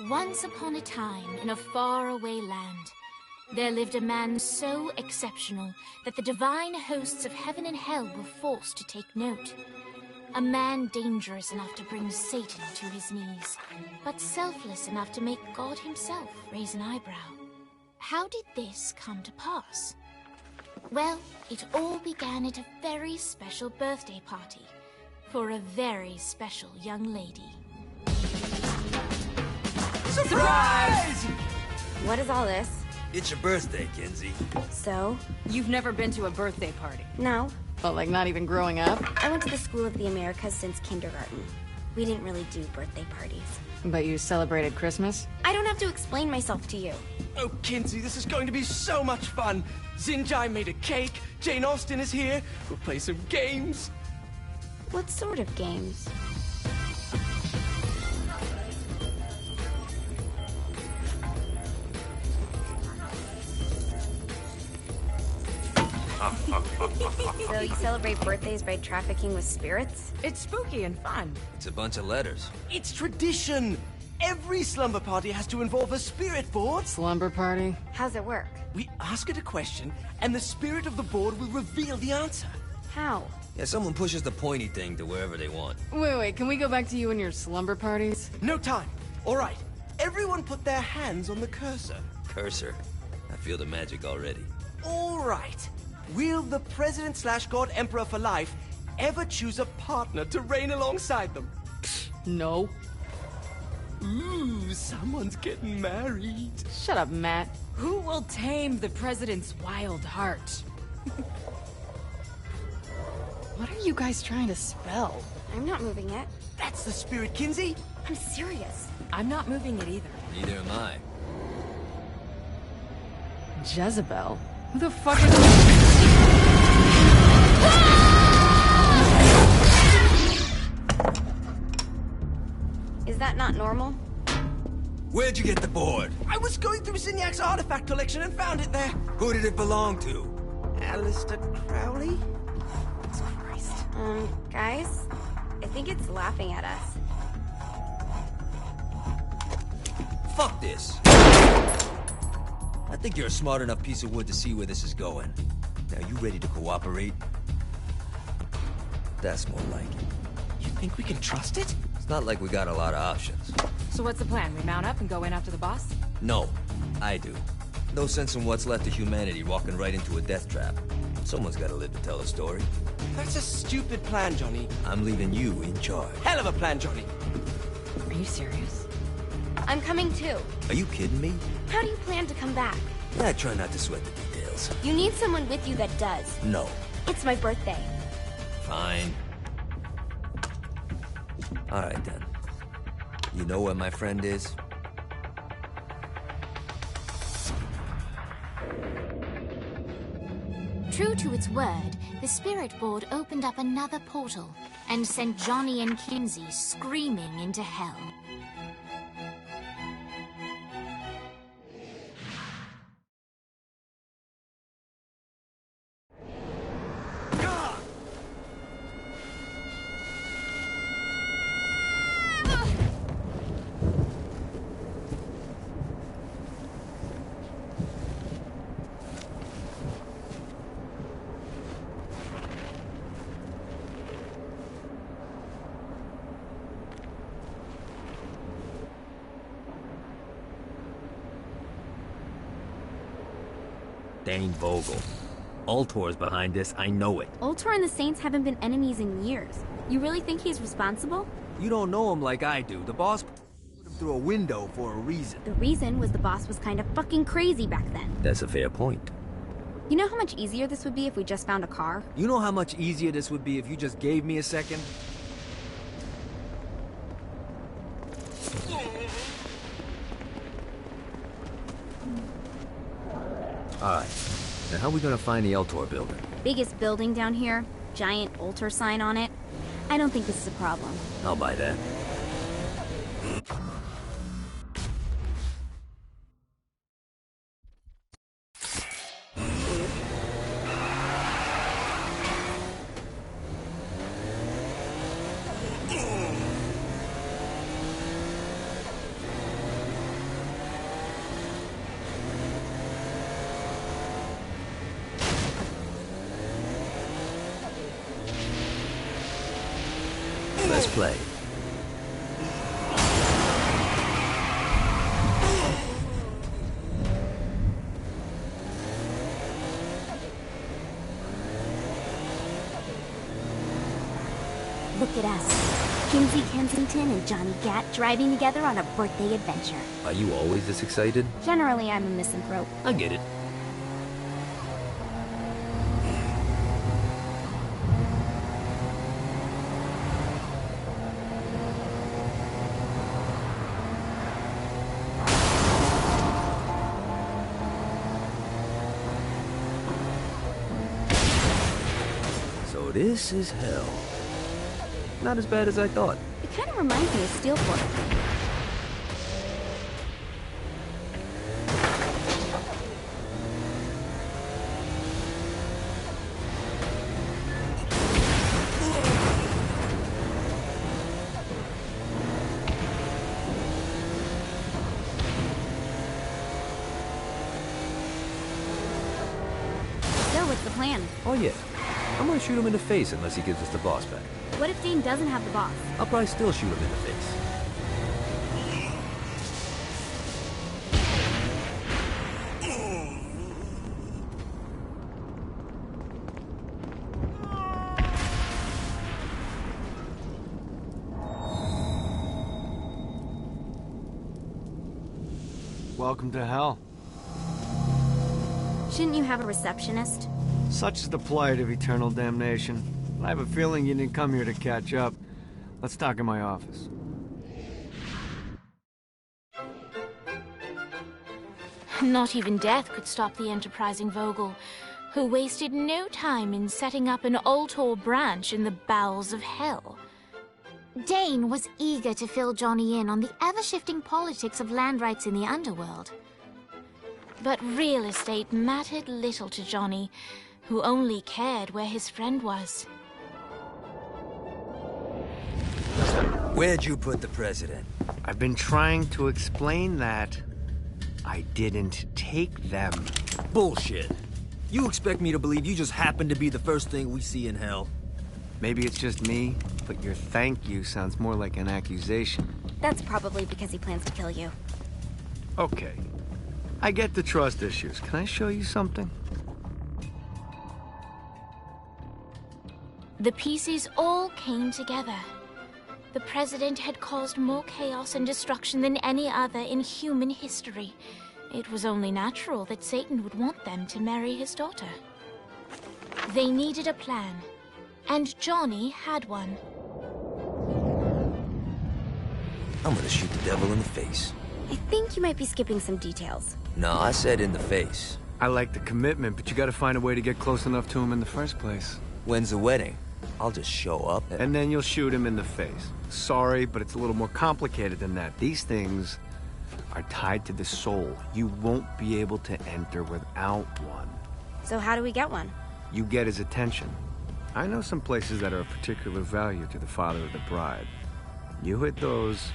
Once upon a time, in a faraway land, there lived a man so exceptional that the divine hosts of heaven and hell were forced to take note. A man dangerous enough to bring Satan to his knees, but selfless enough to make God himself raise an eyebrow. How did this come to pass? Well, it all began at a very special birthday party for a very special young lady. Surprise! What is all this? It's your birthday, Kinsey. So? You've never been to a birthday party? No. But like not even growing up? I went to the School of the Americas since kindergarten. We didn't really do birthday parties. But you celebrated Christmas? I don't have to explain myself to you. Oh, Kinsey, this is going to be so much fun. Zinjai made a cake, Jane Austen is here, we'll play some games. What sort of games? So you celebrate birthdays by trafficking with spirits? It's spooky and fun. It's a bunch of letters. It's tradition. Every slumber party has to involve a spirit board. Slumber party? How's it work? We ask it a question, and the spirit of the board will reveal the answer. How? Yeah, someone pushes the pointy thing to wherever they want. Wait, can we go back to you and your slumber parties? No time. All right. Everyone put their hands on the cursor. Cursor. I feel the magic already. All right. Will the President/God Emperor for life ever choose a partner to reign alongside them? No. Ooh, someone's getting married. Shut up, Matt. Who will tame the president's wild heart? What are you guys trying to spell? I'm not moving it. That's the spirit, Kinsey. I'm serious. I'm not moving it either. Neither am I. Jezebel? Who the fuck is... Is that not normal? Where'd you get the board? I was going through Zignac's artifact collection and found it there. Who did it belong to? Alistair Crowley? Christ. Guys? I think it's laughing at us. Fuck this. I think you're a smart enough piece of wood to see where this is going. Now, you ready to cooperate? That's more like it. You think we can trust it? It's not like we got a lot of options. So what's the plan? We mount up and go in after the boss? No, I do. No sense in what's left of humanity walking right into a death trap. Someone's gotta live to tell a story. That's a stupid plan, Johnny. I'm leaving you in charge. Hell of a plan, Johnny. Are you serious? I'm coming too. Are you kidding me? How do you plan to come back? I try not to sweat the details. You need someone with you that does. No. It's my birthday. Fine. Alright then. You know where my friend is? True to its word, the spirit board opened up another portal and sent Johnny and Kinsey screaming into hell. Dane Vogel. Ultor's behind this, I know it. Ultor and the Saints haven't been enemies in years. You really think he's responsible? You don't know him like I do. The boss put him through a window for a reason. The reason was the boss was kind of fucking crazy back then. That's a fair point. You know how much easier this would be if we just found a car? You know how much easier this would be if you just gave me a second? Alright. Now how are we gonna find the Eltor building? Biggest building down here, giant Ultor sign on it. I don't think this is a problem. I'll buy that. play. Look at us. Kinsey Kensington and Johnny Gat driving together on a birthday adventure. Are you always this excited? Generally, I'm a misanthrope. I get it. So this is hell. Not as bad as I thought. It kind of reminds me of Steelport. So, what's the plan? Oh yeah. I'm gonna shoot him in the face unless he gives us the boss back. What if Dane doesn't have the boss? I'll probably still shoot him in the face. Welcome to hell. Shouldn't you have a receptionist? Such is the plight of eternal damnation. I have a feeling you didn't come here to catch up. Let's talk in my office. Not even death could stop the enterprising Vogel, who wasted no time in setting up an Ultor branch in the bowels of hell. Dane was eager to fill Johnny in on the ever-shifting politics of land rights in the underworld. But real estate mattered little to Johnny, who only cared where his friend was. Where'd you put the president? I've been trying to explain that. I didn't take them. Bullshit. You expect me to believe you just happened to be the first thing we see in hell? Maybe it's just me, but your thank you sounds more like an accusation. That's probably because he plans to kill you. Okay. I get the trust issues. Can I show you something? The pieces all came together. The president had caused more chaos and destruction than any other in human history. It was only natural that Satan would want them to marry his daughter. They needed a plan, and Johnny had one. I'm gonna shoot the devil in the face. I think you might be skipping some details. No, I said in the face. I like the commitment, but you gotta find a way to get close enough to him in the first place. When's the wedding? I'll just show up And then you'll shoot him in the face. Sorry, but it's a little more complicated than that. These things are tied to the soul. You won't be able to enter without one. So how do we get one? You get his attention. I know some places that are of particular value to the father of the bride. You hit those,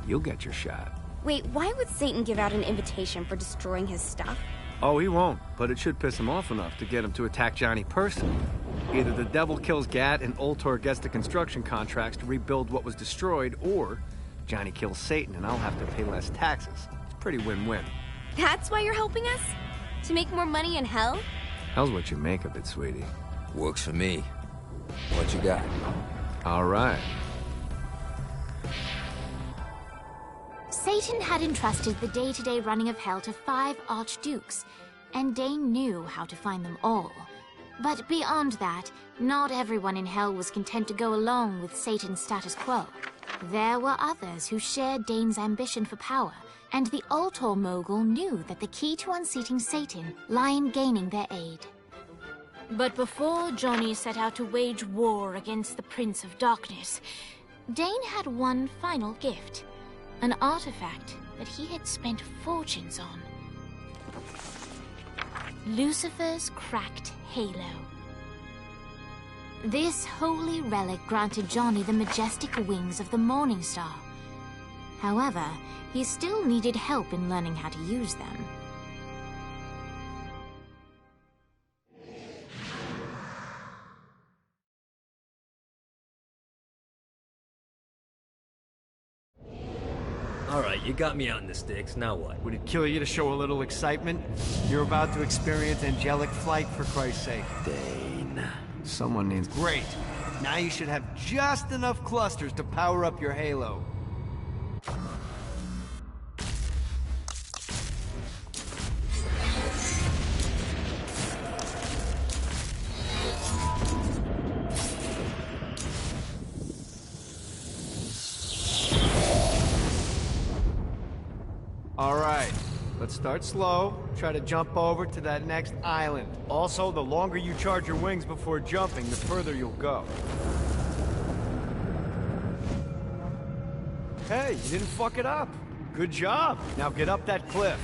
you'll get your shot. Wait, why would Satan give out an invitation for destroying his stuff? Oh, he won't, but it should piss him off enough to get him to attack Johnny personally. Either the devil kills Gat and Ultor gets the construction contracts to rebuild what was destroyed, or Johnny kills Satan and I'll have to pay less taxes. It's pretty win-win. That's why you're helping us? To make more money in hell? Hell's what you make of it, sweetie. Works for me. What you got? All right. Satan had entrusted the day-to-day running of hell to 5 archdukes, and Dane knew how to find them all. But beyond that, not everyone in hell was content to go along with Satan's status quo. There were others who shared Dane's ambition for power, and the Ultor mogul knew that the key to unseating Satan lay in gaining their aid. But before Johnny set out to wage war against the Prince of Darkness, Dane had one final gift. An artifact that he had spent fortunes on. Lucifer's cracked halo. This holy relic granted Johnny the majestic wings of the Morning Star. However, he still needed help in learning how to use them. Alright, you got me out in the sticks, now what? Would it kill you to show a little excitement? You're about to experience angelic flight, for Christ's sake. Dane. Someone needs... Great! Now you should have just enough clusters to power up your halo. Alright, let's start slow. Try to jump over to that next island. Also, the longer you charge your wings before jumping, the further you'll go. Hey, you didn't fuck it up. Good job. Now get up that cliff.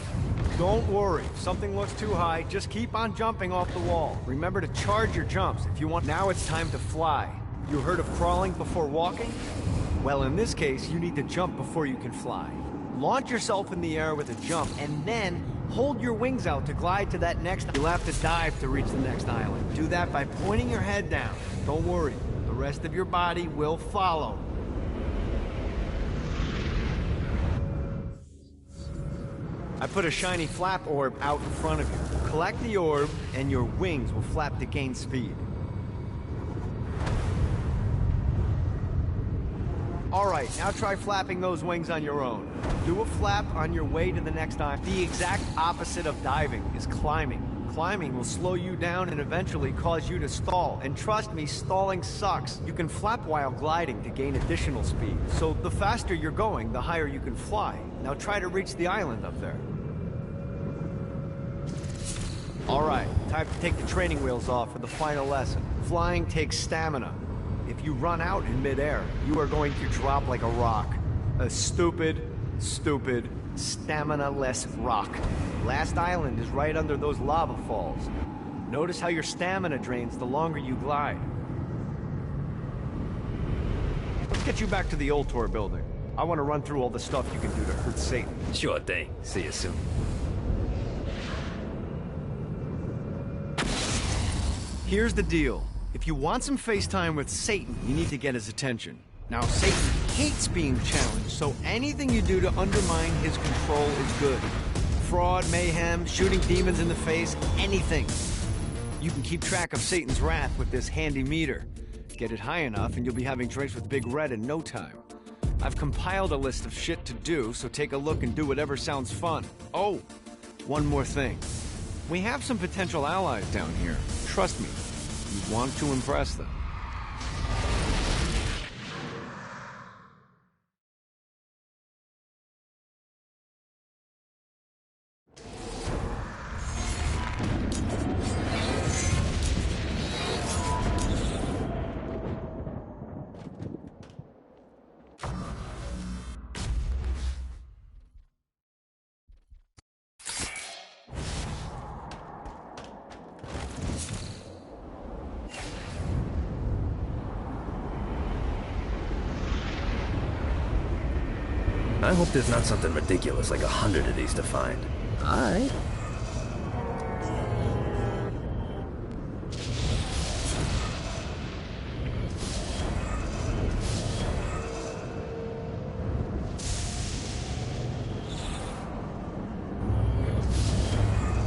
Don't worry, if something looks too high, just keep on jumping off the wall. Remember to charge your jumps if you want. Now it's time to fly. You heard of crawling before walking? Well, in this case, you need to jump before you can fly. Launch yourself in the air with a jump, and then hold your wings out to glide to that next... You'll have to dive to reach the next island. Do that by pointing your head down. Don't worry, the rest of your body will follow. I put a shiny flap orb out in front of you. Collect the orb, and your wings will flap to gain speed. Alright, now try flapping those wings on your own. Do a flap on your way to the next island. The exact opposite of diving is climbing. Climbing will slow you down and eventually cause you to stall. And trust me, stalling sucks. You can flap while gliding to gain additional speed. So the faster you're going, the higher you can fly. Now try to reach the island up there. Alright, time to take the training wheels off for the final lesson. Flying takes stamina. If you run out in midair, you are going to drop like a rock. A stupid, stamina-less rock. Last island is right under those lava falls. Notice how your stamina drains the longer you glide. Let's get you back to the Ultor building. I want to run through all the stuff you can do to hurt Satan. Sure thing. See you soon. Here's the deal. If you want some FaceTime with Satan, you need to get his attention. Now, Satan hates being challenged, so anything you do to undermine his control is good. Fraud, mayhem, shooting demons in the face, anything. You can keep track of Satan's wrath with this handy meter. Get it high enough and you'll be having drinks with Big Red in no time. I've compiled a list of shit to do, so take a look and do whatever sounds fun. Oh, one more thing. We have some potential allies down here. Trust me. You want to impress them. I hope there's not something ridiculous like 100 of these to find. Alright.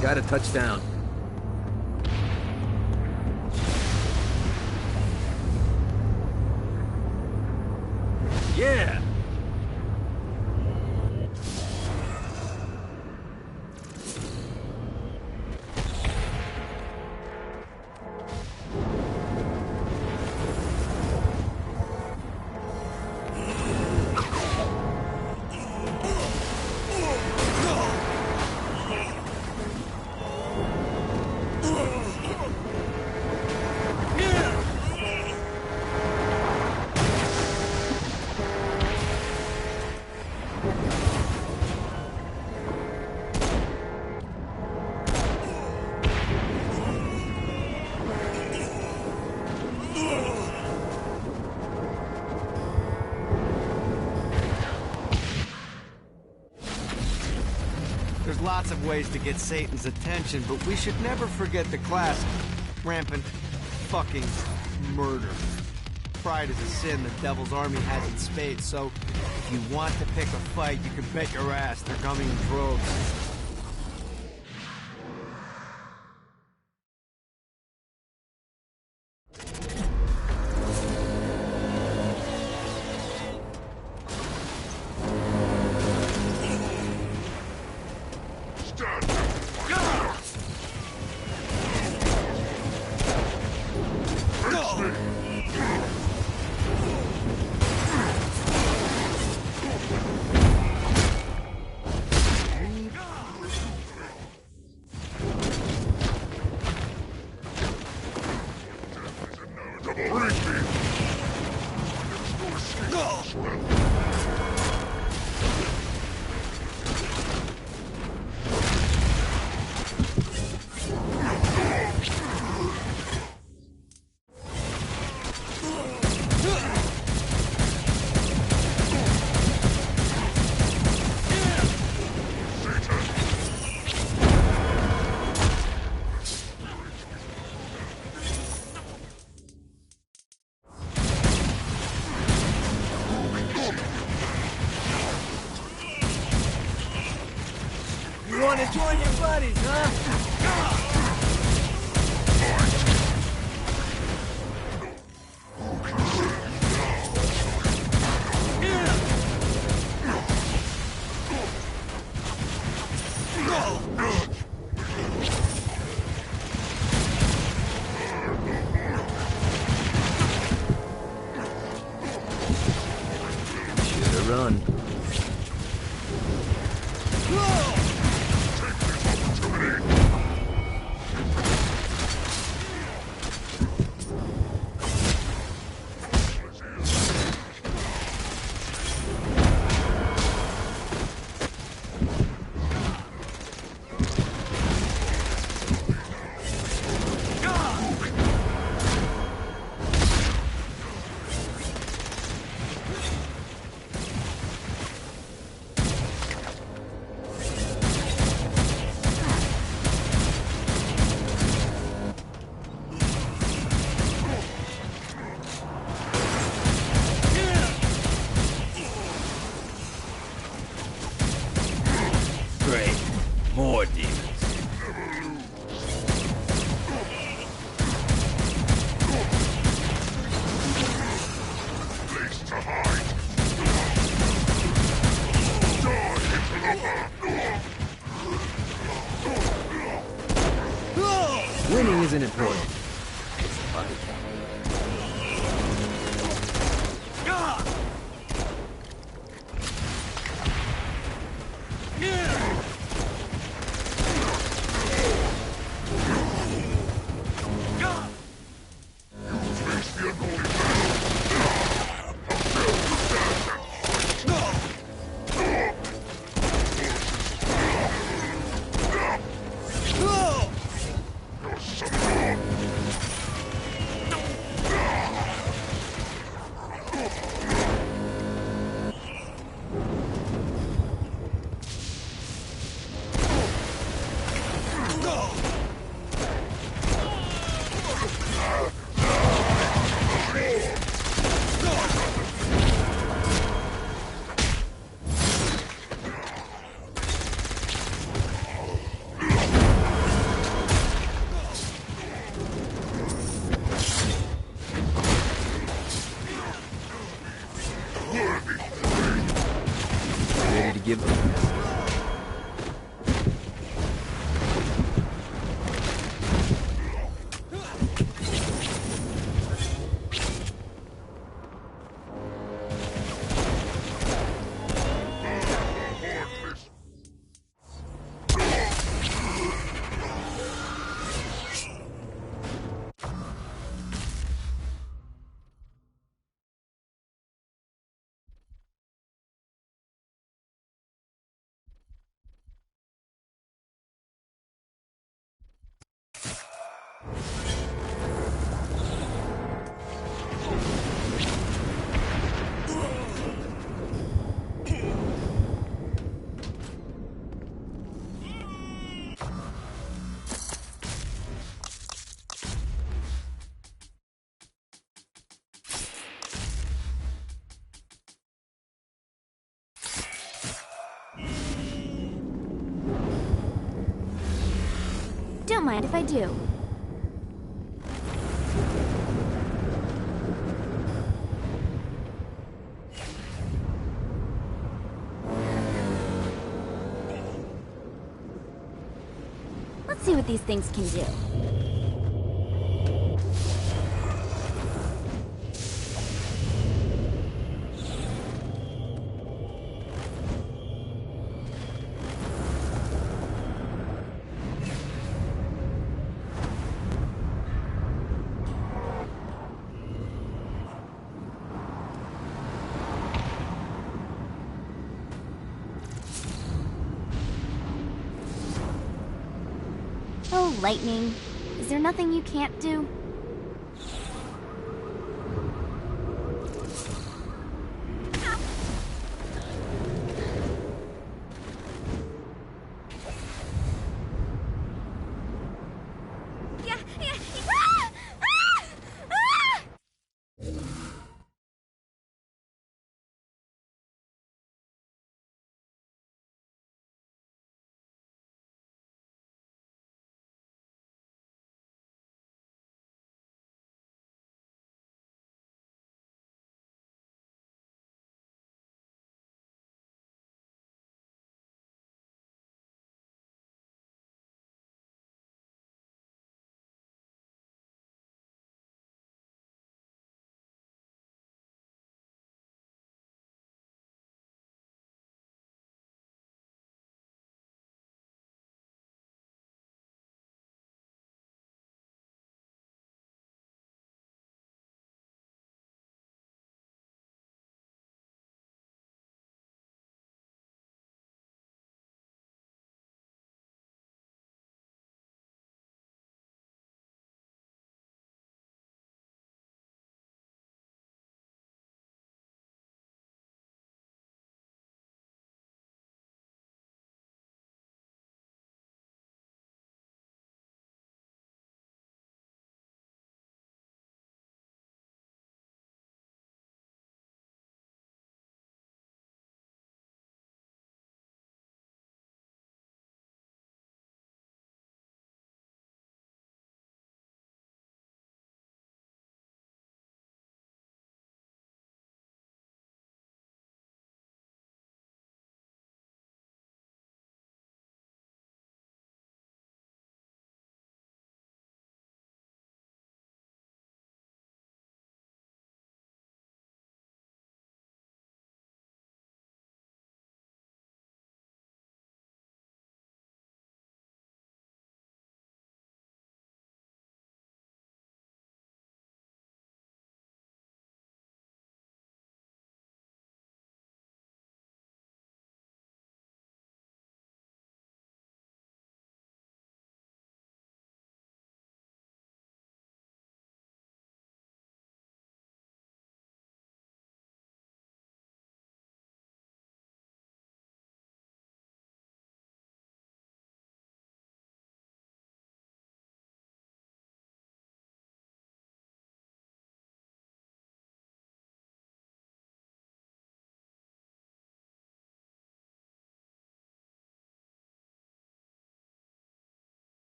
Got a touchdown. Yeah! There's lots of ways to get Satan's attention, but we should never forget the classic rampant fucking murder. pride is a sin the Devil's Army has in spades, so if you want to pick a fight, you can bet your ass they're coming in droves. Want to join your buddies, huh? Should've run. Great. More demons. Winning isn't important. It's the fight. Ready to give them. Don't mind if I do. Let's see what these things can do. Oh, Lightning. Is there nothing you can't do?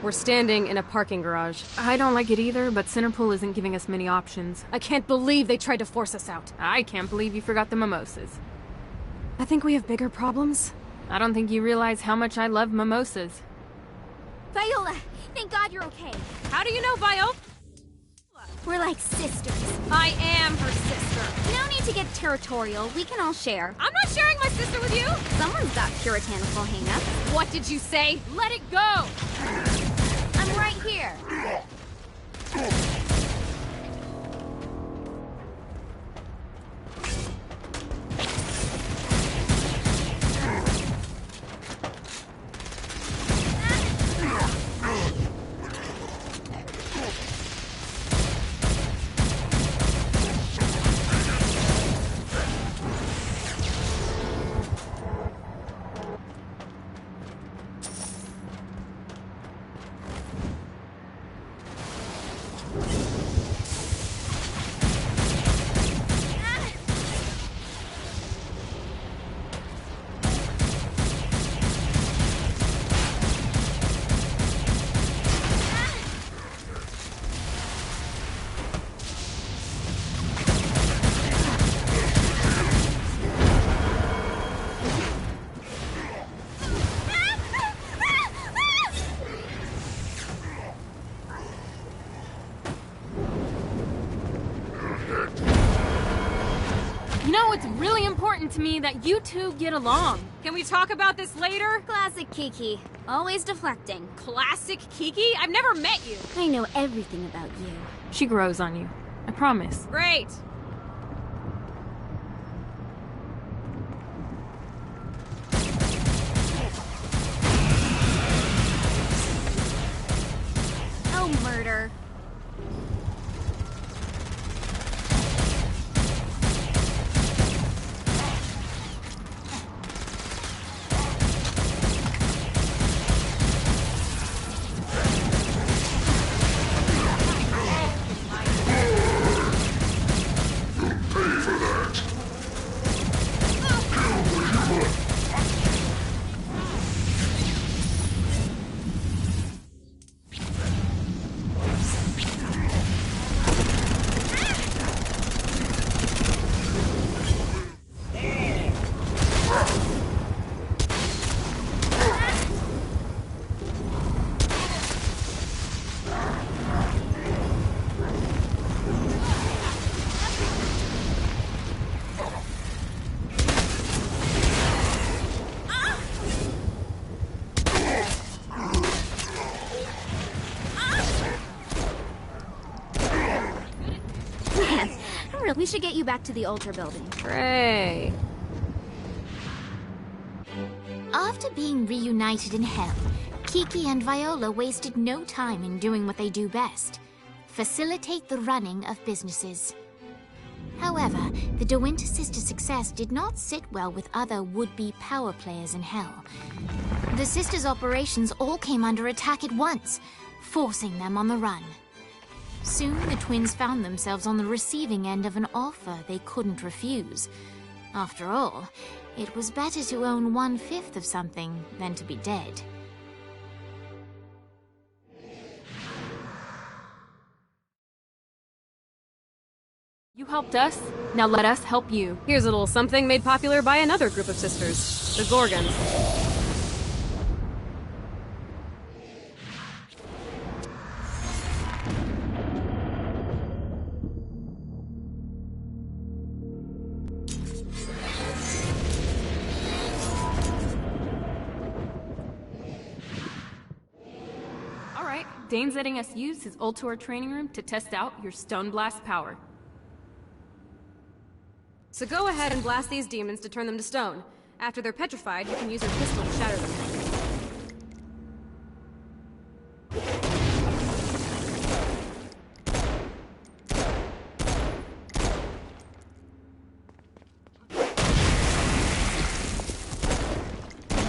We're standing in a parking garage. I don't like it either, but Centerpool isn't giving us many options. I can't believe they tried to force us out. I can't believe you forgot the mimosas. I think we have bigger problems. I don't think you realize how much I love mimosas. Viola, thank God you're okay. How do you know Viola? We're like sisters. I am her sister. No need to get territorial. We can all share. I'm not sharing my sister with you! Someone's got puritanical hang-ups. What did you say? Let it go! I'm right here. You know, it's really important to me that you two get along. Can we talk about this later? Classic Kiki. Always deflecting. Classic Kiki? I've never met you. I know everything about you. She grows on you. I promise. Great. Oh, murder. We should get you back to the Ultra building. Great. After being reunited in hell, Kiki and Viola wasted no time in doing what they do best: facilitate the running of businesses. However, the De Winter sisters' success did not sit well with other would-be power players in hell. The sisters' operations all came under attack at once, forcing them on the run. Soon, the twins found themselves on the receiving end of an offer they couldn't refuse. After all, it was better to own 1/5 of something than to be dead. You helped us, now let us help you. Here's a little something made popular by another group of sisters, the Gorgons. Dane's letting us use his Ultor training room to test out your Stone Blast power. So go ahead and blast these demons to turn them to stone. After they're petrified, you can use your pistol to shatter them.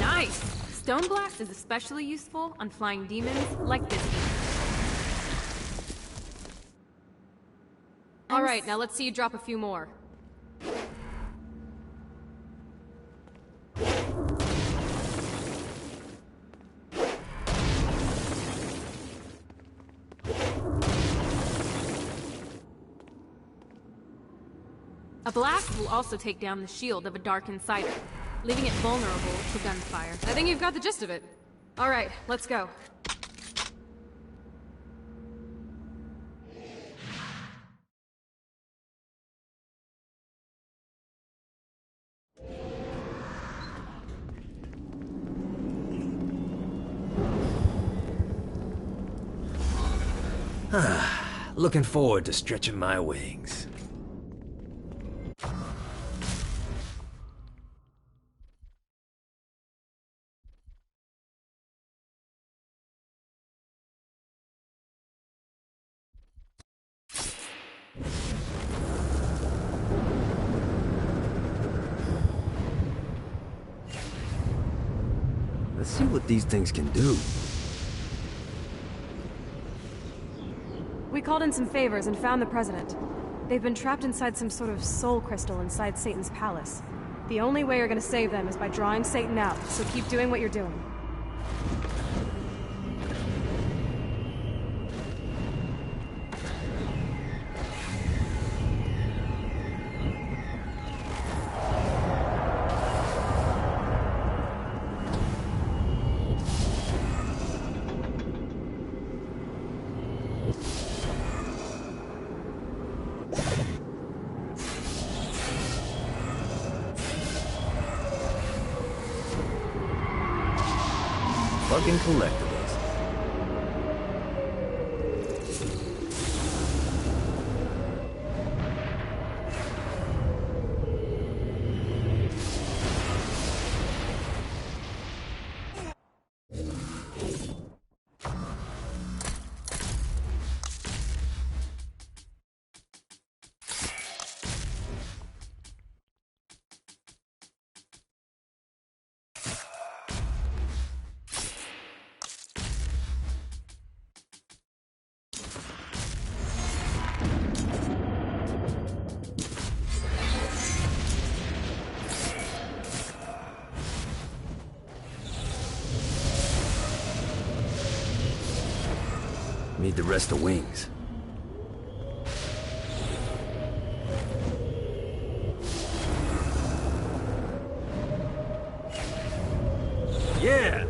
Nice! Stone Blast is especially useful on flying demons like this one. Alright, now let's see you drop a few more. A blast will also take down the shield of a Dark Insider, leaving it vulnerable to gunfire. I think you've got the gist of it. Alright, let's go. Looking forward to stretching my wings. Let's see what these things can do. We called in some favors and found the president. They've been trapped inside some sort of soul crystal inside Satan's palace. The only way you're gonna save them is by drawing Satan out, so keep doing what you're doing. Fucking collectibles. Need the rest of wings. Yeah!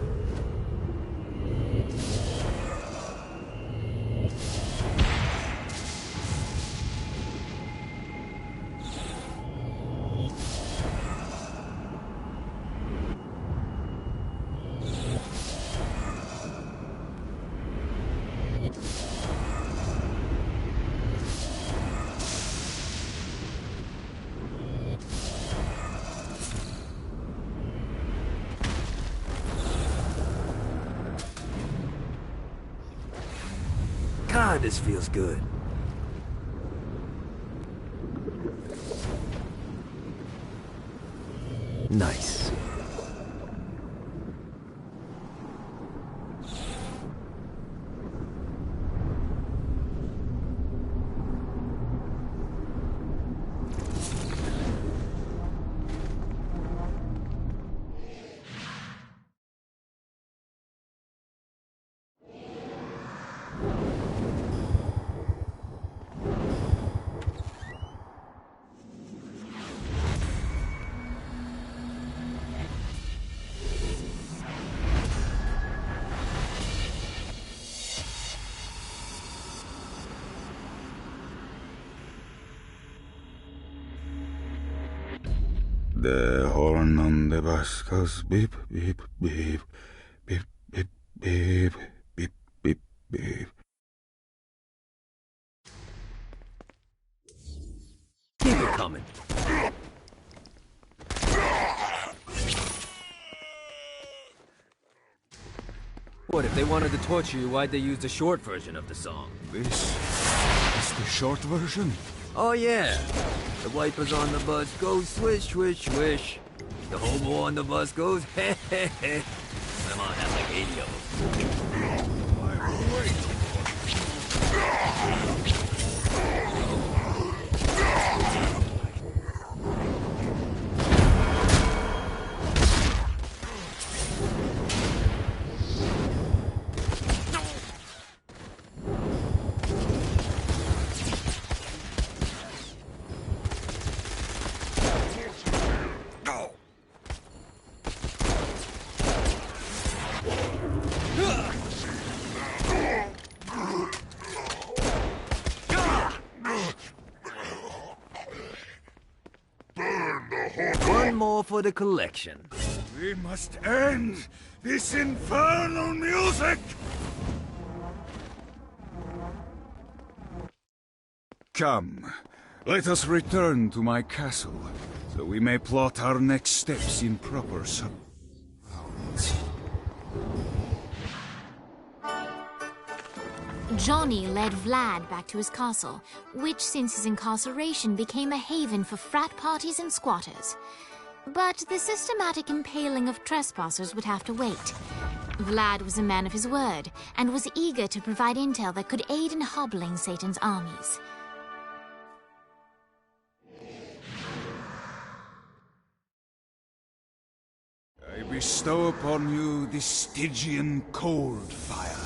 God, this feels good. Nice. The horn on the bus goes beep, beep, beep, beep, beep, beep, beep, beep, beep. Keep it coming. What, if they wanted to torture you, why'd they use the short version of the song? This is the short version. Oh yeah. The wipers on the bus go swish, swish, swish. The hobo on the bus goes heh heh heh. My mom has like 80 of them. Wait. more for the collection. We must end this infernal music! Come, let us return to my castle, so we may plot our next steps in proper Johnny led Vlad back to his castle, which since his incarceration became a haven for frat parties and squatters. But the systematic impaling of trespassers would have to wait. Vlad was a man of his word, and was eager to provide intel that could aid in hobbling Satan's armies. I bestow upon you the Stygian cold fire.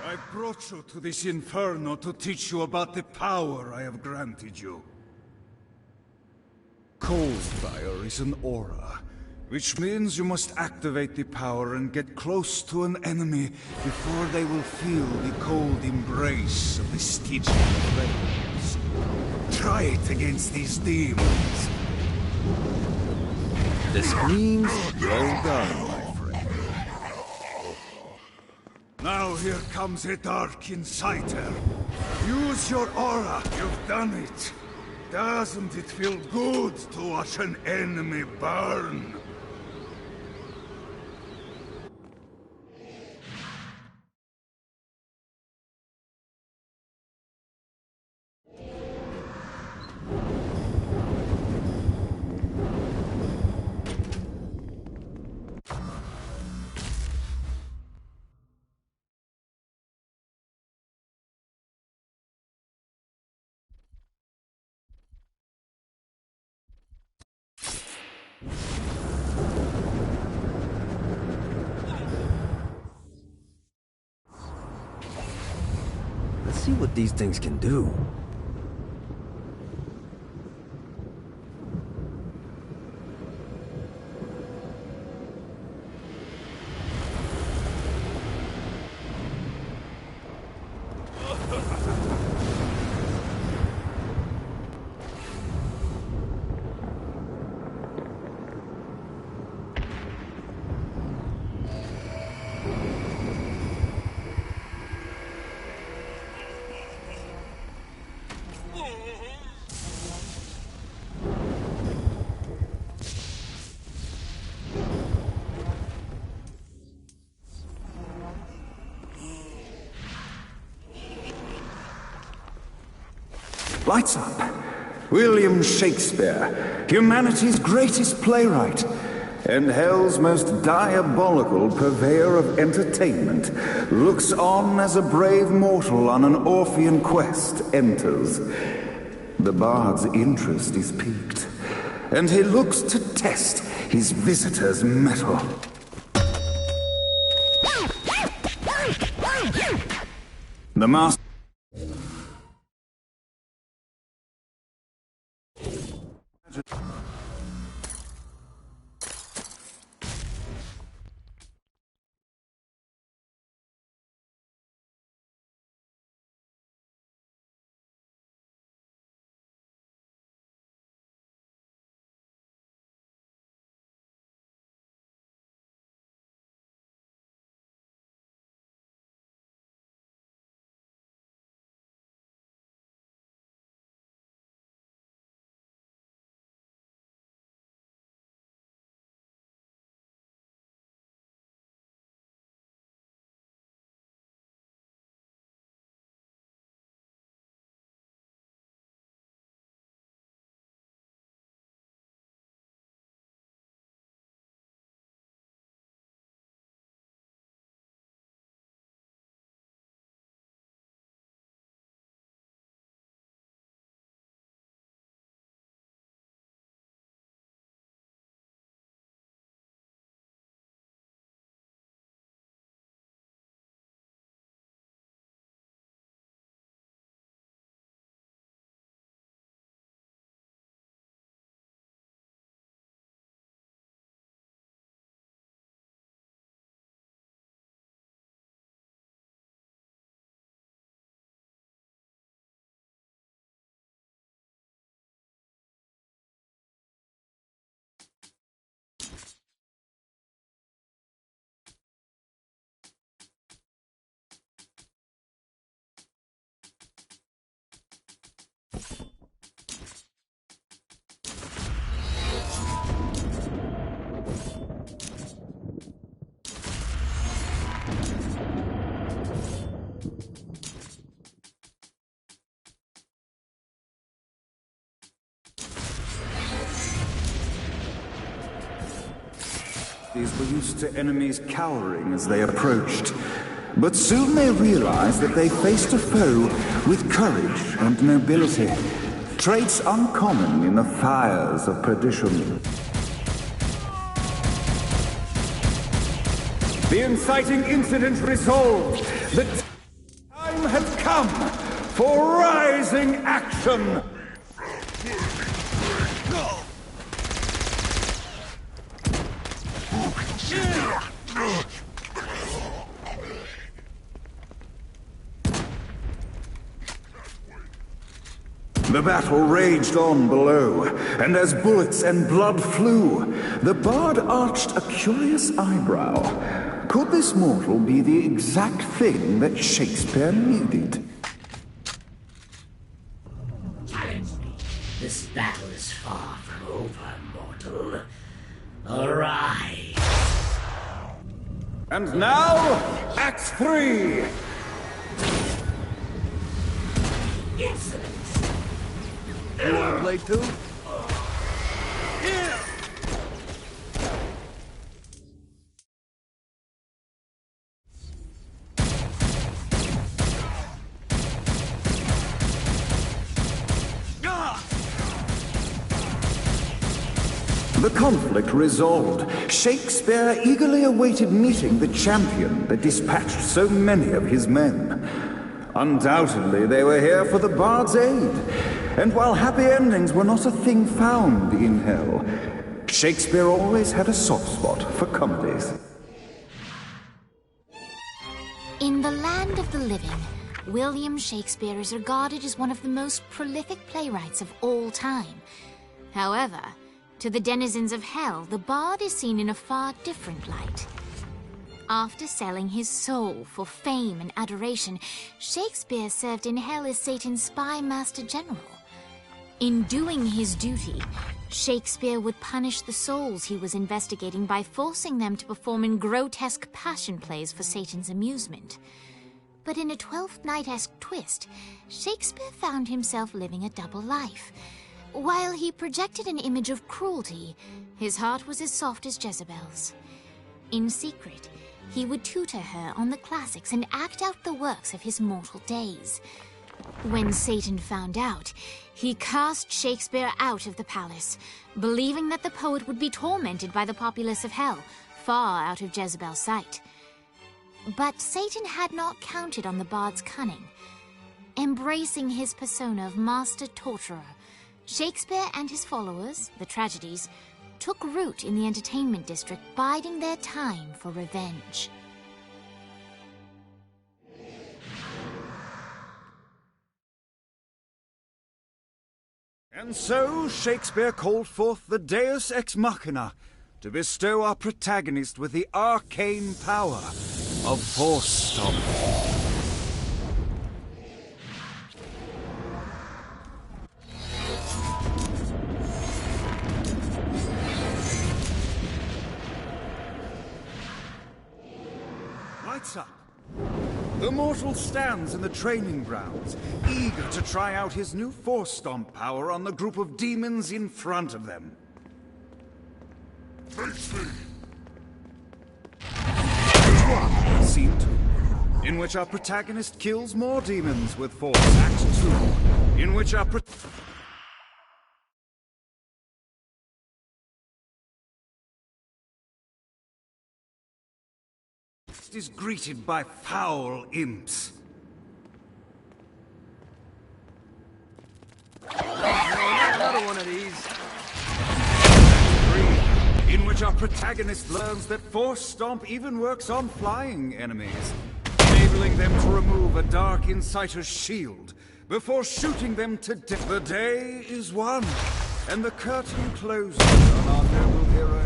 I brought you to this inferno to teach you about the power I have granted you. Cold fire is an aura, which means you must activate the power and get close to an enemy before they will feel the cold embrace of the Stygian flames. Try it against these demons. The screams well done, my friend. Now here comes a dark inciter. Use your aura. You've done it. Doesn't it feel good to watch an enemy burn? Let's see what these things can do. Lights up. William Shakespeare, humanity's greatest playwright, and hell's most diabolical purveyor of entertainment, looks on as a brave mortal on an Orphean quest enters. The bard's interest is piqued, and he looks to test his visitor's mettle. The master These were used to enemies cowering as they approached. But soon they realized that they faced a foe with courage and nobility, traits uncommon in the fires of perdition. The inciting incident resolved. The time has come for rising action! The battle raged on below, and as bullets and blood flew, the bard arched a curious eyebrow. Could this mortal be the exact thing that Shakespeare needed? Challenge me. This battle is far from over, mortal. Arise. And now, Act 3! Insolence. You wanna play too? The conflict resolved. Shakespeare eagerly awaited meeting the champion that dispatched so many of his men. Undoubtedly, they were here for the bard's aid. And while happy endings were not a thing found in hell, Shakespeare always had a soft spot for comedies. In the land of the living, William Shakespeare is regarded as one of the most prolific playwrights of all time. However, to the denizens of hell, the bard is seen in a far different light. After selling his soul for fame and adoration, Shakespeare served in hell as Satan's spy master general. In doing his duty, Shakespeare would punish the souls he was investigating by forcing them to perform in grotesque passion plays for Satan's amusement. But in a Twelfth Night-esque twist, Shakespeare found himself living a double life. While he projected an image of cruelty, his heart was as soft as Jezebel's. In secret, he would tutor her on the classics and act out the works of his mortal days. When Satan found out, he cast Shakespeare out of the palace, believing that the poet would be tormented by the populace of hell, far out of Jezebel's sight. But Satan had not counted on the bard's cunning. Embracing his persona of master torturer, Shakespeare and his followers, the tragedies, took root in the entertainment district, biding their time for revenge. And so Shakespeare called forth the Deus Ex Machina to bestow our protagonist with the arcane power of Force Stomp. Lights up. The mortal stands in the training grounds, eager to try out his new Force Stomp power on the group of demons in front of them. Face me! Scene 2, in which our protagonist kills more demons with Force. Act 2, in which our is greeted by foul imps. Another one of these. 3, in which our protagonist learns that Force Stomp even works on flying enemies, enabling them to remove a Dark Inciter's shield before shooting them to death. The day is won, and the curtain closes on our noble hero.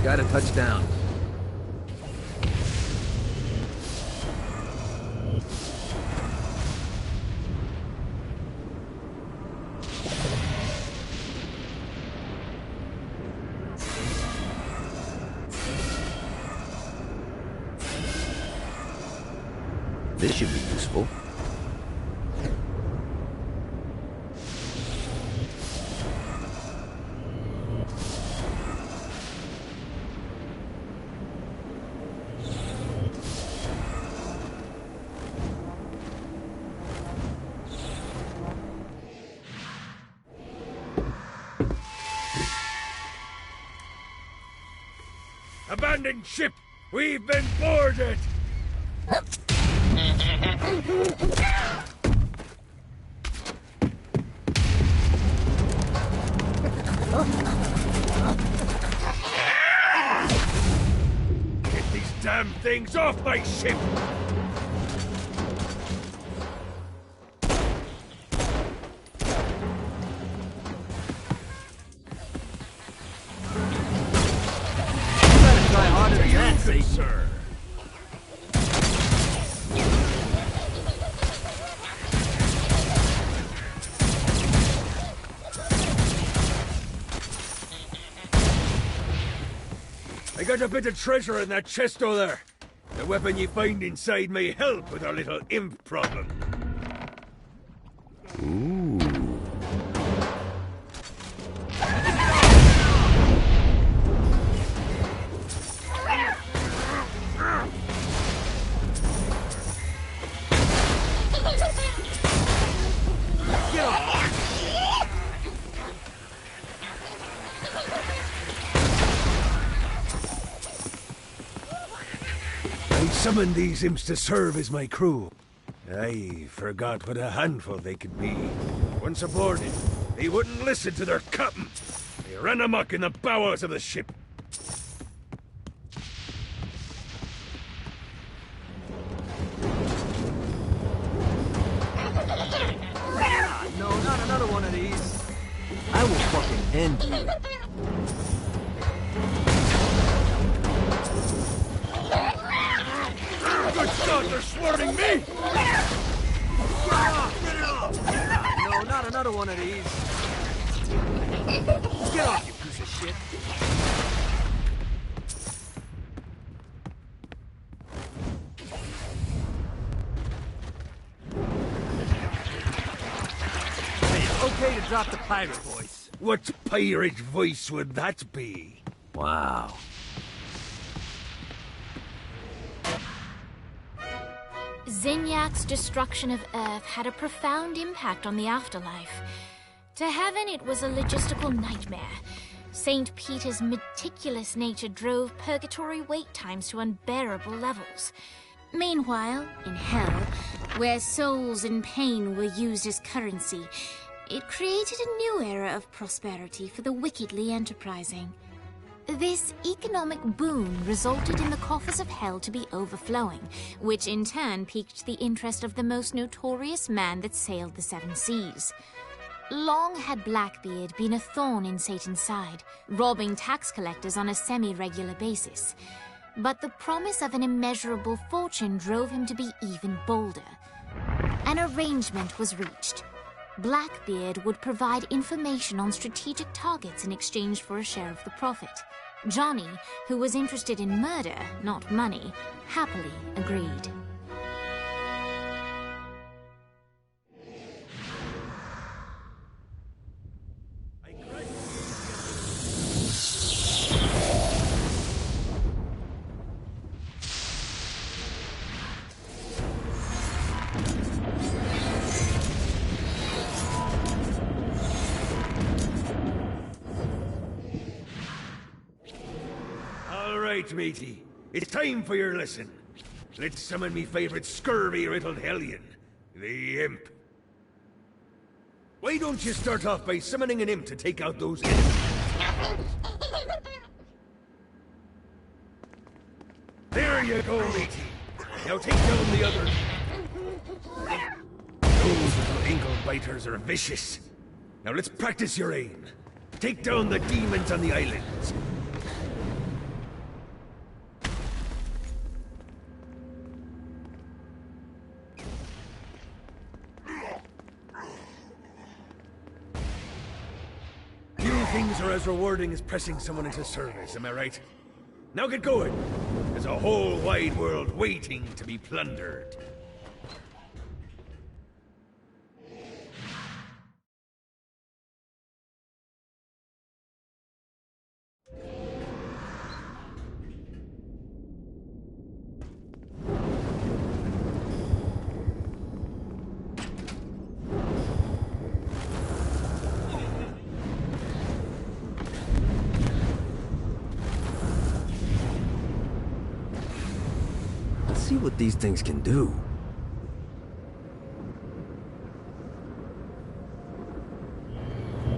Gotta touch down. This should be useful. Abandoned ship! We've been boarded! Get these damn things off my ship! Try harder than that, Satan. Sir. I got a bit of treasure in that chest over there. The weapon you find inside may help with our little imp problem. Ooh. I summoned these imps to serve as my crew. I forgot what a handful they could be. Once aboard it, they wouldn't listen to their captain. They ran amok in the bowels of the ship. No, not another one of these. I will fucking end you. Good God, they're swarming me! Get off! No, not another one of these. Get off, you piece of shit. Hey, okay to drop the pirate voice. What pirate voice would that be? Wow. Zinyak's destruction of Earth had a profound impact on the afterlife. To heaven, it was a logistical nightmare. St. Peter's meticulous nature drove purgatory wait times to unbearable levels. Meanwhile, in hell, where souls in pain were used as currency, it created a new era of prosperity for the wickedly enterprising. This economic boom resulted in the coffers of hell to be overflowing, which in turn piqued the interest of the most notorious man that sailed the seven seas. Long had Blackbeard been a thorn in Satan's side, robbing tax collectors on a semi-regular basis. But the promise of an immeasurable fortune drove him to be even bolder. An arrangement was reached. Blackbeard would provide information on strategic targets in exchange for a share of the profit. Johnny, who was interested in murder, not money, happily agreed. Right, matey. It's time for your lesson. Let's summon me favorite scurvy-riddled hellion, the imp. Why don't you start off by summoning an imp to take out those enemies? There you go, matey. Now take down the others. Those little ankle biters are vicious. Now, let's practice your aim. Take down the demons on the islands. things are as rewarding as pressing someone into service, am I right? Now get going. There's a whole wide world waiting to be plundered. Let's see what these things can do.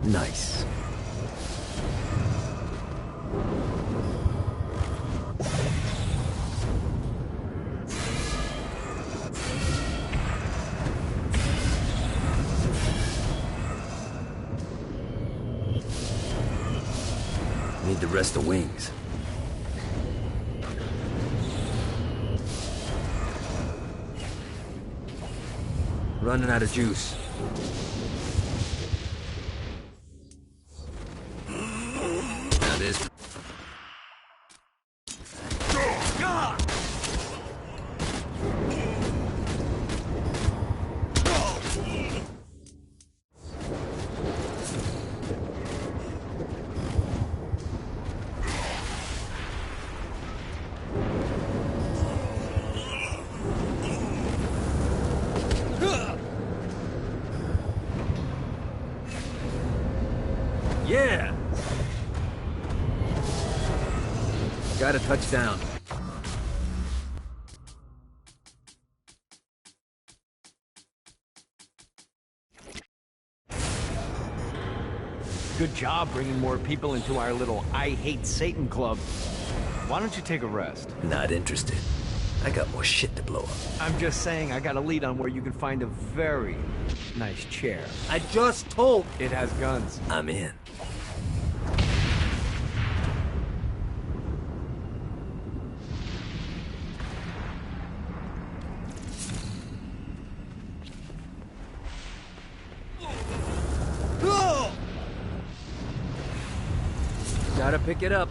Nice. Need to rest the wings. Running out of juice. Now this. Yeah! Got a touchdown. Good job bringing more people into our little I Hate Satan club. Why don't you take a rest? Not interested. I got more shit to blow up. I'm just saying I got a lead on where you can find a very nice chair. I just told. It has guns. I'm in. Gotta pick it up.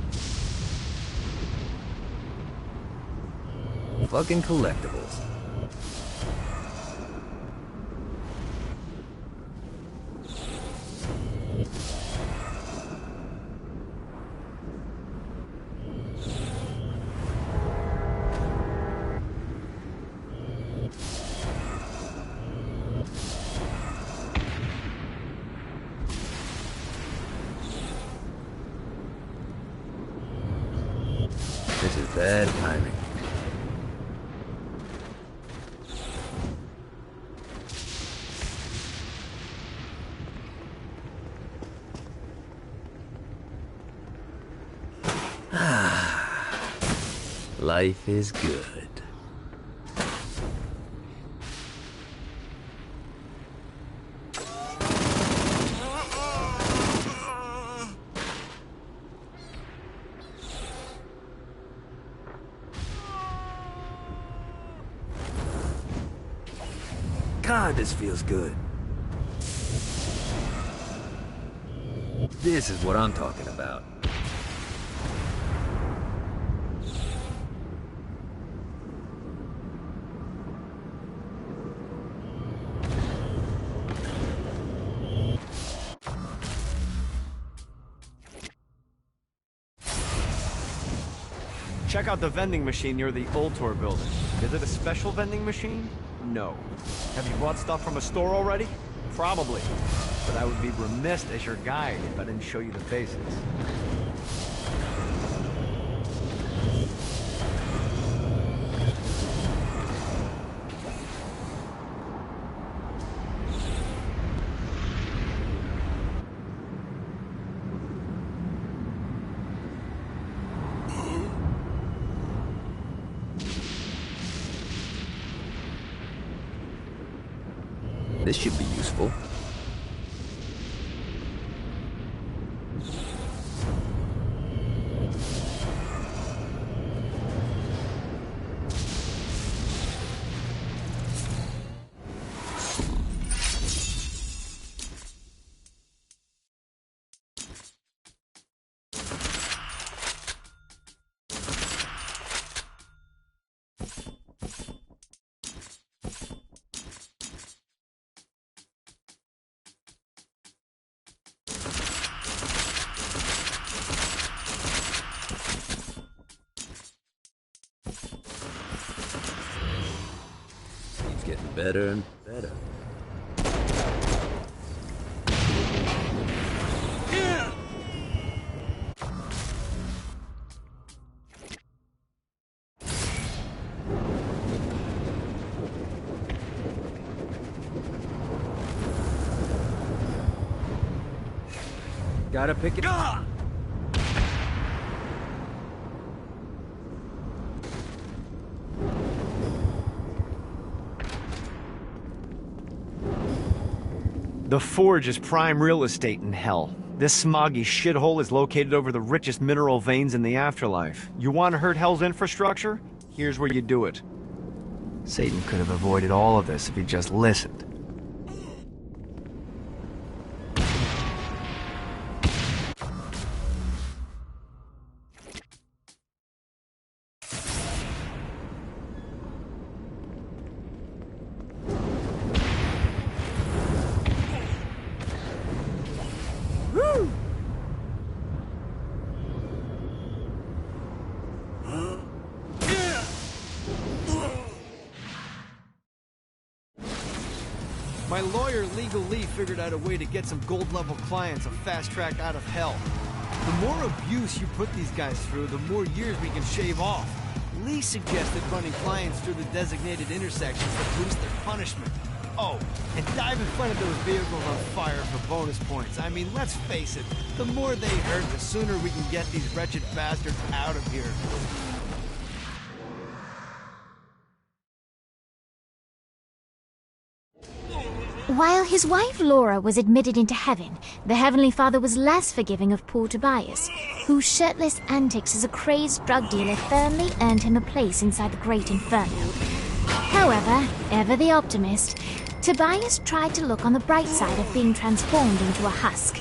Fucking collectibles. This is bad timing. Life is good. God, this feels good. This is what I'm talking about. Check out the vending machine near the Ultor building. Is it a special vending machine? No. Have you bought stuff from a store already? Probably. But I would be remiss as your guide if I didn't show you the basics. This should be useful. better and better. Gotta pick it up. The Forge is prime real estate in hell. This smoggy shithole is located over the richest mineral veins in the afterlife. You want to hurt Hell's infrastructure? Here's where you do it. Satan could have avoided all of this if he just listened. My lawyer, Legal Lee, figured out a way to get some gold-level clients a fast track out of hell. The more abuse you put these guys through, the more years we can shave off. Lee suggested running clients through the designated intersections to boost their punishment. Oh, and dive in front of those vehicles on fire for bonus points. I mean, let's face it, the more they hurt, the sooner we can get these wretched bastards out of here. While his wife Laura was admitted into heaven, the Heavenly Father was less forgiving of poor Tobias, whose shirtless antics as a crazed drug dealer firmly earned him a place inside the Great Inferno. However, ever the optimist, Tobias tried to look on the bright side of being transformed into a husk.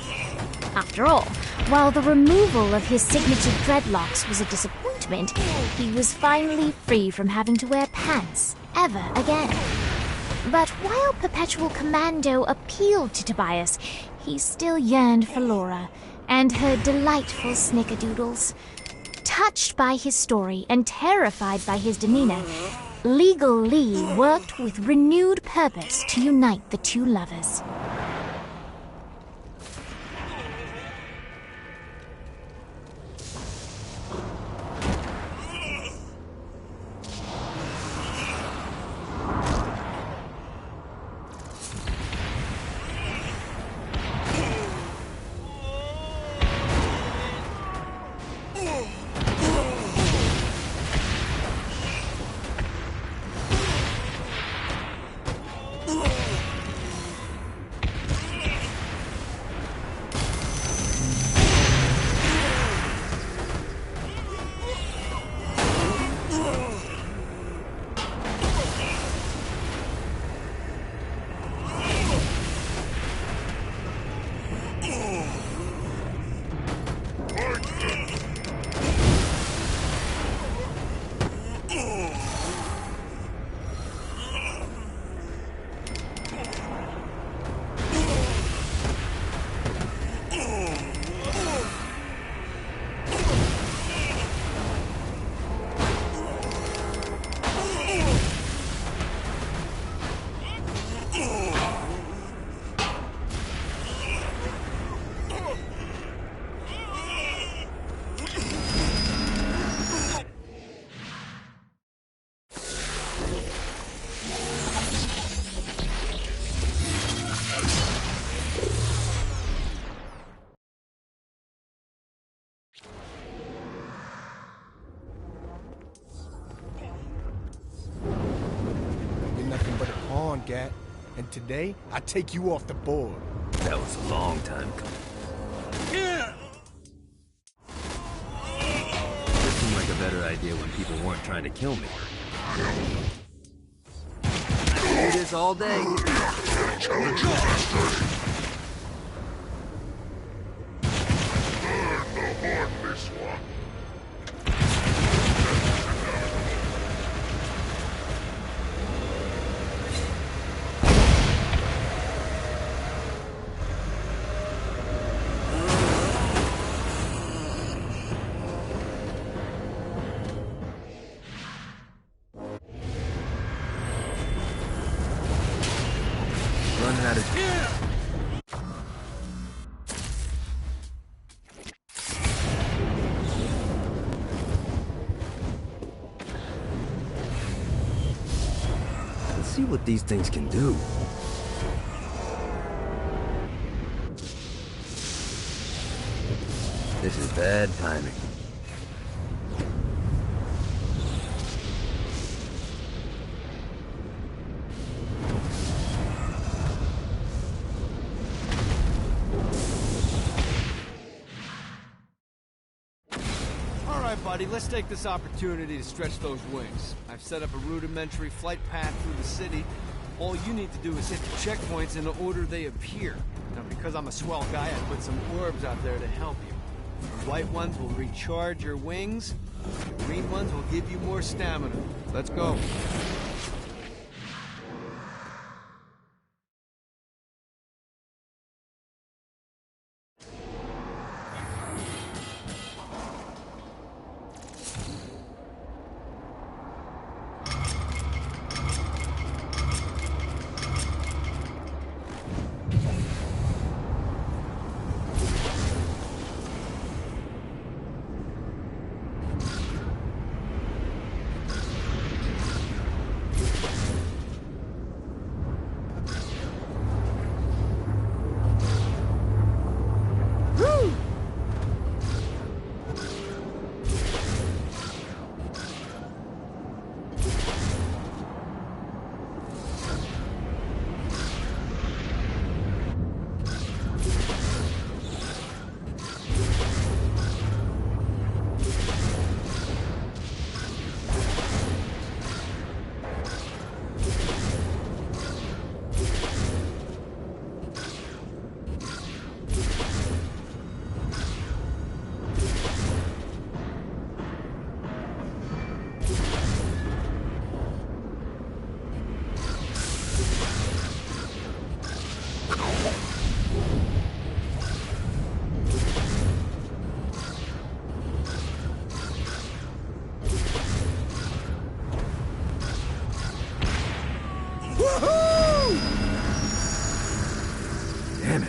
After all, while the removal of his signature dreadlocks was a disappointment, he was finally free from having to wear pants ever again. But while Perpetual Commando appealed to Tobias, he still yearned for Laura and her delightful snickerdoodles. Touched by his story and terrified by his demeanor, Legal Lee worked with renewed purpose to unite the two lovers. Gat, and today I take you off the board. That was a long time coming. Yeah. It seemed like a better idea when people weren't trying to kill me. I can do this all day. what these things can do. This is bad timing. Alright, buddy, let's take this opportunity to stretch those wings. I've set up a rudimentary flight path through the city. All you need to do is hit the checkpoints in the order they appear. Now, because I'm a swell guy, I put some orbs out there to help you. The white ones will recharge your wings. The green ones will give you more stamina. Let's go. Damn it.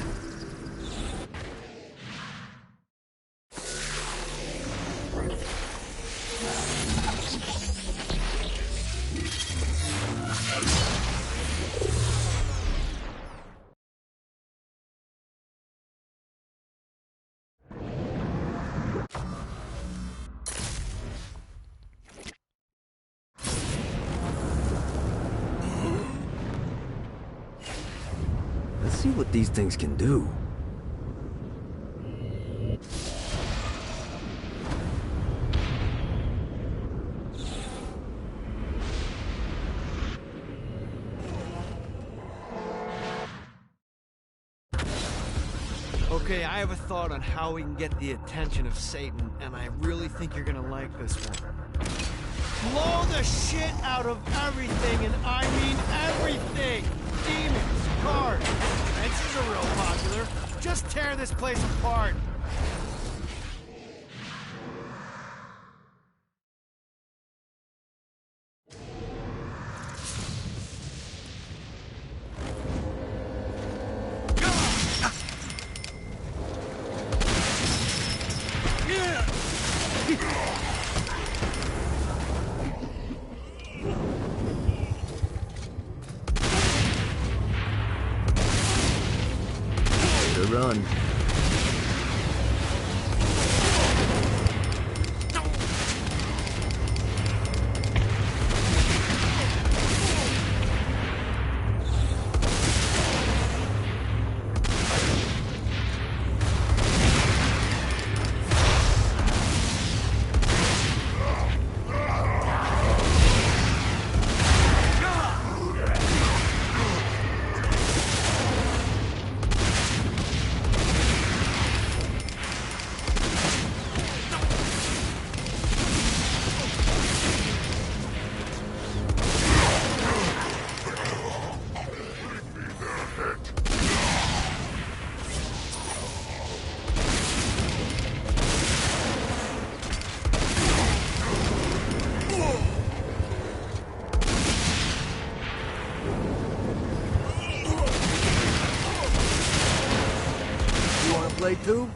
Let's see what these things can do. Okay, I have a thought on how we can get the attention of Satan, and I really think you're gonna like this one. Blow the shit out of everything, and I mean everything! Demons, cars, fences are real popular. Just tear this place apart. Run. Play too?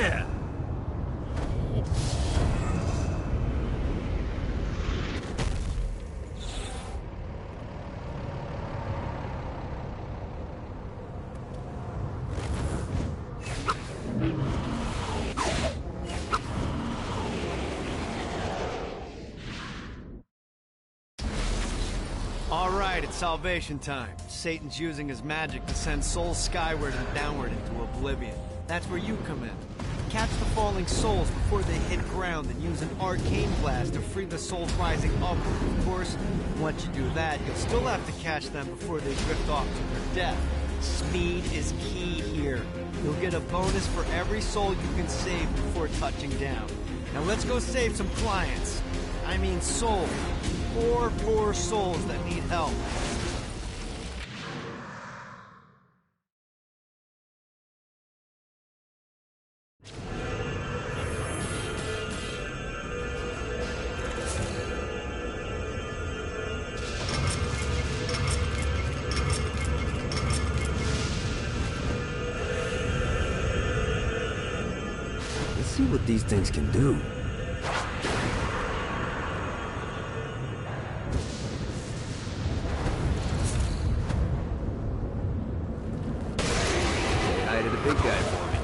Yeah! All right, it's salvation time. Satan's using his magic to send souls skyward and downward into oblivion. That's where you come in. Catch the falling souls before they hit ground and use an arcane blast to free the souls rising upward. Of course, once you do that, you'll still have to catch them before they drift off to their death. Speed is key here. You'll get a bonus for every soul you can save before touching down. Now let's go save some clients. I mean souls. Poor souls that need help. Let's see what these things can do. Big guy for me.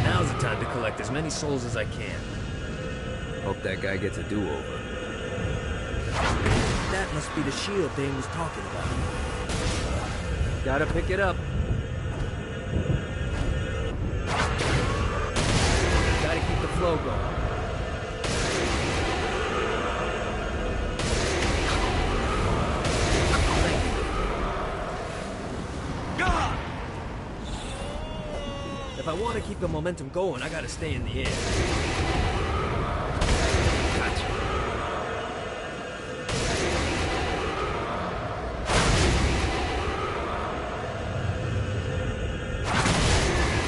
Now's the time to collect as many souls as I can. Hope that guy gets a do-over. That must be the shield Dane was talking about. Gotta pick it up. Gotta keep the flow going. God! If I want to keep the momentum going, I gotta stay in the air. Gotcha.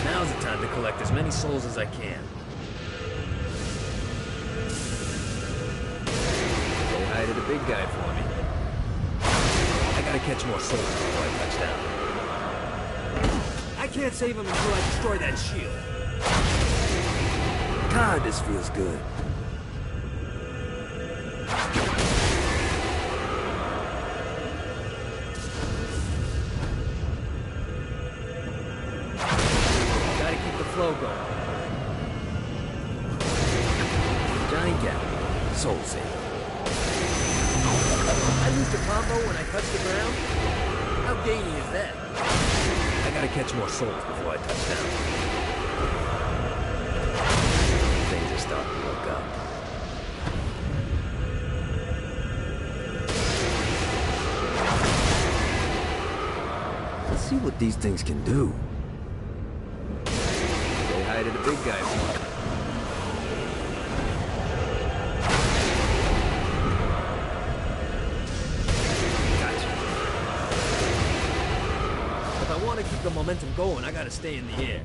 Now's the time to collect as many souls as I can. Say hi to the big guy for me. I gotta catch more souls before I touch down. I can't save him until I destroy that shield. God, this feels good. Gotta keep the flow going. Johnny Gat, soul save. I lose the combo when I touch the ground? How gainy is that? I gotta catch more souls before I touch down. Things are starting to look up. Let's see what these things can do. Say hi to the big guy for me. If I want to keep the momentum going, I gotta stay in the air.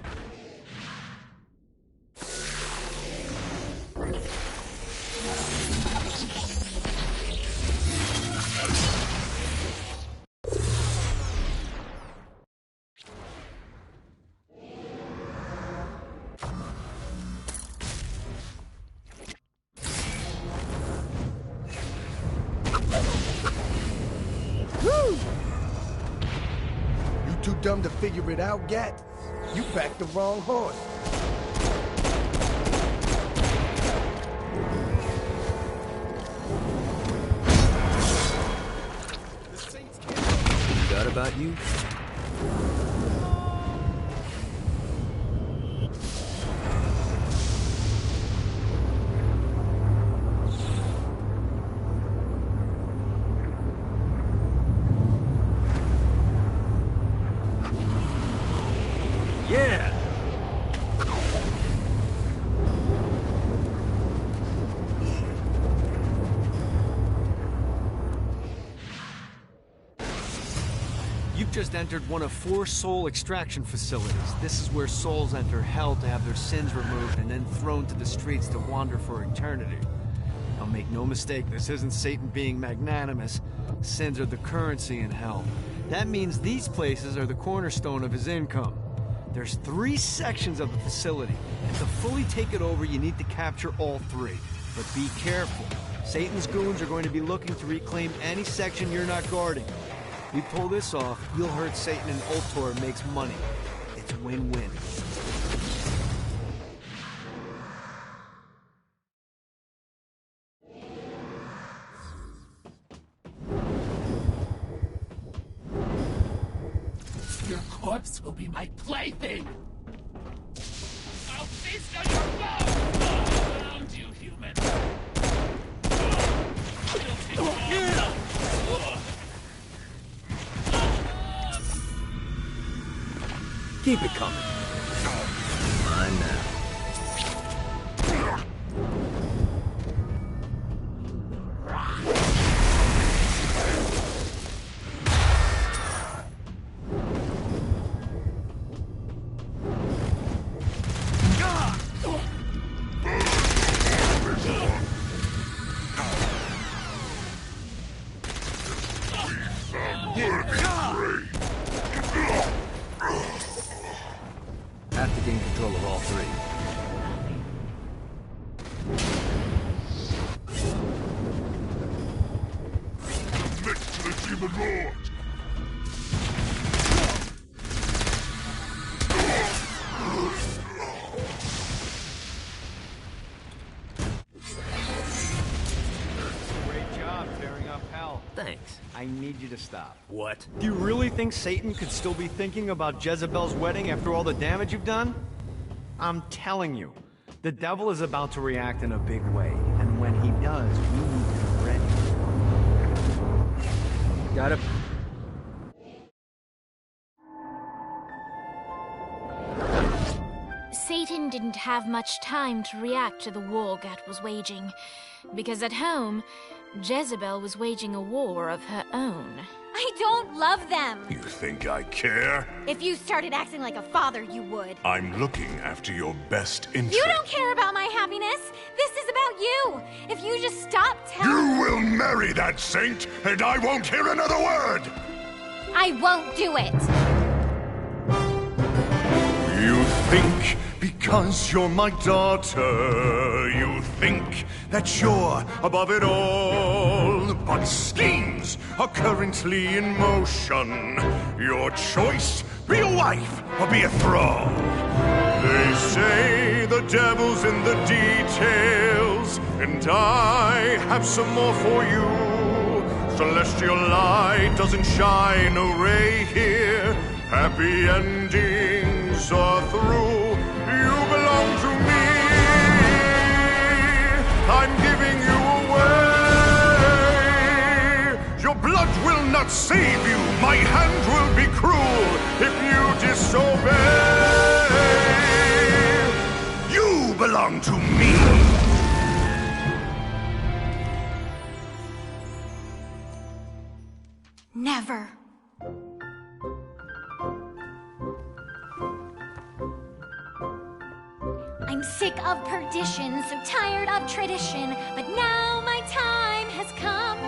Too dumb to figure it out, Gat? You backed the wrong horse. Forgot about you? Yeah! You've just entered one of 4 soul extraction facilities. This is where souls enter hell to have their sins removed and then thrown to the streets to wander for eternity. Now make no mistake, this isn't Satan being magnanimous. Sins are the currency in hell. That means these places are the cornerstone of his income. There's 3 sections of the facility, and to fully take it over, you need to capture all 3. But be careful. Satan's goons are going to be looking to reclaim any section you're not guarding. If you pull this off, you'll hurt Satan and Ultor makes money. It's win-win. Your corpse will be my plaything! I'll feast on your bones! All around you, human! Keep it coming. Mine now. Have to gain control of all 3. Next to the Demon Lord! Great job tearing up hell. Thanks. I need you to stop. What? Do you really think Satan could still be thinking about Jezebel's wedding after all the damage you've done? I'm telling you, the devil is about to react in a big way, and when he does, we need to be ready. Got it. Satan didn't have much time to react to the war Gat was waging, because at home, Jezebel was waging a war of her own. I don't love them! You think I care? If you started acting like a father, you would. I'm looking after your best interest. You don't care about my happiness! This is about you! If you just stop telling— You will marry that saint, and I won't hear another word! I won't do it! You think because you're my daughter, you think that you're above it all. But schemes are currently in motion. Your choice, be a wife or be a thrall. They say the devil's in the details, and I have some more for you. Celestial light doesn't shine a ray here. Happy endings are through. You belong to me. I'm giving you away. Your blood will not save you. My hand will be cruel if you disobey. You belong to me. Never. I'm sick of perdition, so tired of tradition, but now my time has come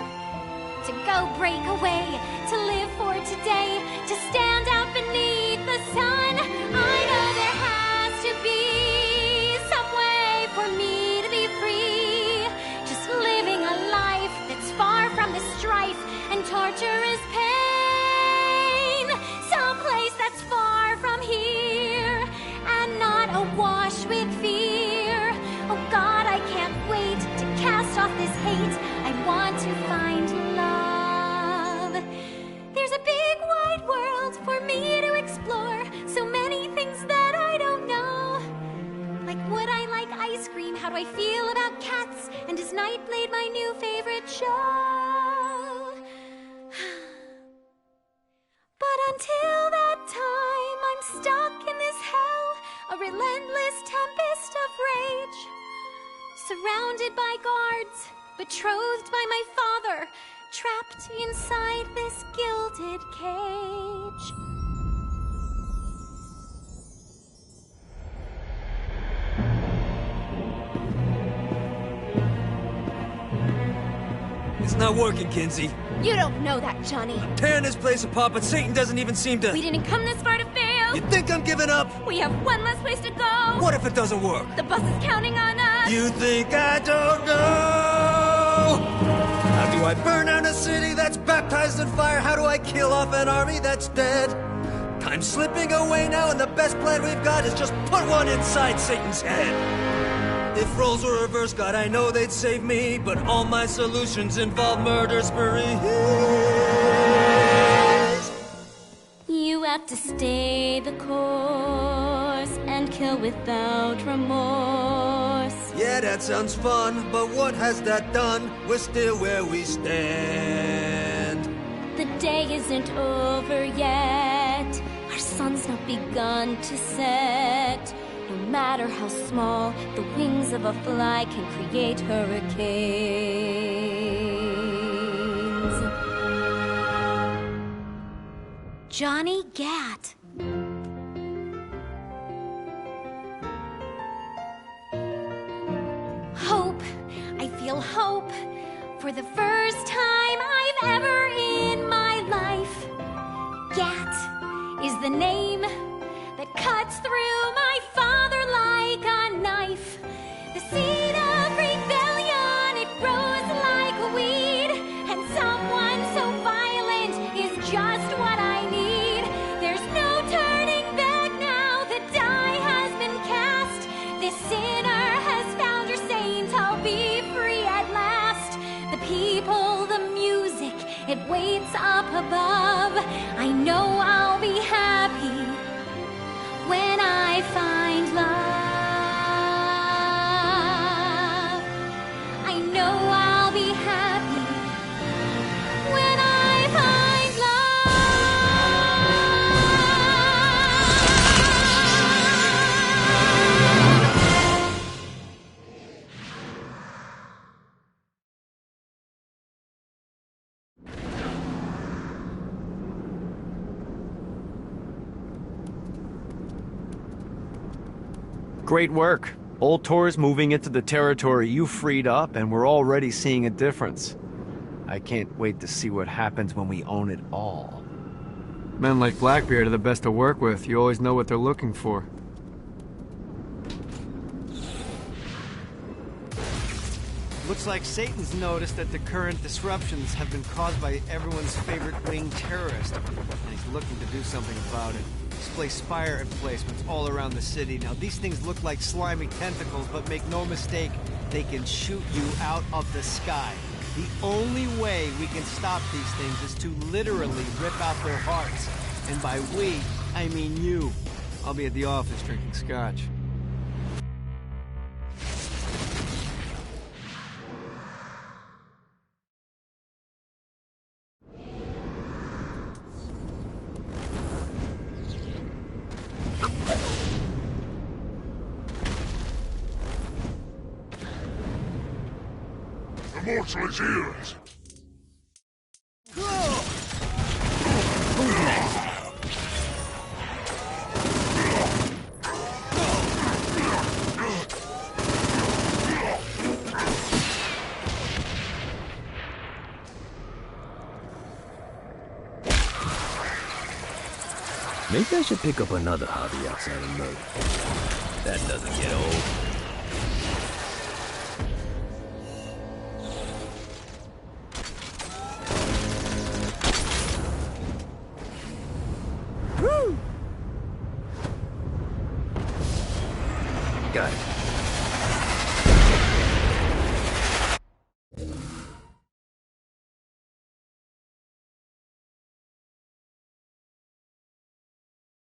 to go break away, to live for today, to stand out beneath the sun. I know there has to be some way for me to be free, just living a life that's far from the strife and torturous pain, someplace that's far from here and not awash with fear. Oh God, I can't wait to cast off this hate. I want to find love. There's a big wide world for me to explore. So many things that I don't know. Like, would I like ice cream? How do I feel about cats? And is Nightblade my new favorite show? But until that time, I'm stuck in this hell, a relentless tempest of rage. Surrounded by guards, betrothed by my father, trapped inside this gilded cage. It's not working, Kinsey. You don't know that, Johnny. Tearing this place apart, but Satan doesn't even seem to... We didn't come this far to fail. You think I'm giving up? We have one less place to go. What if it doesn't work? The bus is counting on us. You think I don't know? How do I burn down a city that's baptized in fire? How do I kill off an army that's dead? Time's slipping away now, and the best plan we've got is just put one inside Satan's head. If roles were reversed, God, I know they'd save me, but all my solutions involve murder sprees. You have to stay the course and kill without remorse. Yeah, that sounds fun, but what has that done? We're still where we stand. The day isn't over yet. Our sun's not begun to set. No matter how small, the wings of a fly can create hurricanes. Johnny Gat. Hope. I feel hope. For the first time I've ever in my life. Gat is the name that cuts through my father like a knife. The seed of rebellion, it grows like a weed, and someone so violent is just what I need. There's no turning back now, the die has been cast. This sinner has found her saint, I'll be free at last. The people, the music, it waits up above. I know I'll be happy when I find love. I know I'll be happy when I find Great work. Old Tor's moving into the territory you freed up, and we're already seeing a difference. I can't wait to see what happens when we own it all. Men like Blackbeard are the best to work with. You always know what they're looking for. Looks like Satan's noticed that the current disruptions have been caused by everyone's favorite winged terrorist, and he's looking to do something about it. Display spire emplacements all around the city. Now, these things look like slimy tentacles, but make no mistake, they can shoot you out of the sky. The only way we can stop these things is to literally rip out their hearts. And by we, I mean you. I'll be at the office drinking scotch. Mortal is here. Maybe I should pick up another hobby outside of murder. That doesn't get old. Got it.